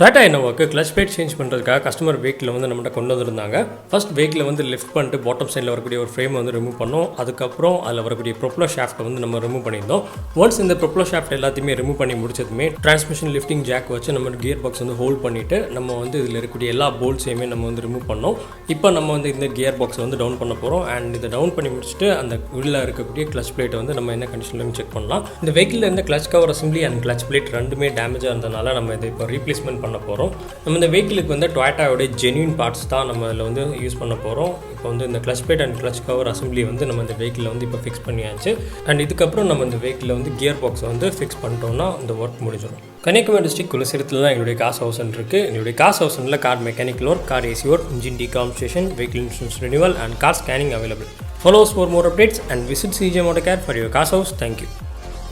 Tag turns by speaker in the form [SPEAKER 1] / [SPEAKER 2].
[SPEAKER 1] Tata இன்னோவாக்கு clutch plate change பண்ணுறதுக்காக customer வெஹிக்கில் வந்து நம்மகிட்ட கொண்டு வந்திருந்தாங்க. ஃபர்ஸ்ட் வெஹிக்கில் வந்து லிஃப்ட் பண்ணிட்டு பாட்டம் சைடில் வரக்கூடிய ஒரு ஃப்ரேம் வந்து ரிமூவ் பண்ணோம். அதுக்கப்புறம் அதில் வரக்கூடிய ப்ரொப்பலர் ஷாஃப்ட்டை வந்து நம்ம ரிமூவ் பண்ணியிருந்தோம். ஒன்ஸ் இந்த ப்ரொப்பலர் ஷாஃப்ட் எல்லாத்தையுமே ரிமூவ் பண்ணி முடிச்சதுமே டிரான்ஸ்மிஷன் லிஃப்டிங் ஜாக் வச்சு நம்ம கியர் பாக்ஸ் வந்து ஹோல்ட் பண்ணிவிட்டு நம்ம வந்து இதில் இருக்கக்கூடிய எல்லா போல்ட்ஸையுமே நம்ம வந்து ரிமூவ் பண்ணோம். இப்போ நம்ம வந்து இந்த கியர் பாக்ஸை வந்து டவுன் பண்ண போகிறோம். அண்ட் இதை டவுன் பண்ணி முடிச்சுட்டு அந்த உள்ளே இருக்கக்கூடிய கிளச் பிளேட்டை வந்து நம்ம என்ன கண்டிஷன்லையும் செக் பண்ணலாம். இந்த வெஹிக்கில் இருந்த clutch cover assembly and clutch plate ரெண்டுமே டேமேஜாக இருந்ததுனால நம்ம இதை இப்போ ரீப்ளேஸ்மெண்ட் பண்ண போகிறோம். நம்ம இந்த வெஹிக்கிளுக்கு வந்து டொயோட்டாவோடைய ஜென்யூன் பார்ட்ஸ் தான் நம்ம இதில் வந்து யூஸ் பண்ண போகிறோம். இப்போ வந்து இந்த clutch plate and clutch cover assembly வந்து நம்ம இந்த வெஹிக்கிளில் வந்து இப்போ ஃபிக்ஸ் பண்ணியாச்சு. அண்ட் இதுக்கப்புறம் நம்ம இந்த வெஹிக்கிளில் வந்து கியர் பாக்ஸை வந்து ஃபிக்ஸ் பண்ணிட்டோம்னா இந்த ஒர்க் முடிஞ்சிடும். கன்னியாகுமரி டிஸ்ட்ரிக்ட் குலசேரத்தில் தான் எங்களுடைய காஸ் ஹவுசன் இருக்குது. எங்களுடைய காஸ் ஹவுசனில் car mechanical work, car AC work, engine deconstruction, vehicle insurance renewal and car scanning available. Follow us for more updates and visit CJ Motor Care for your car's house. Thank you.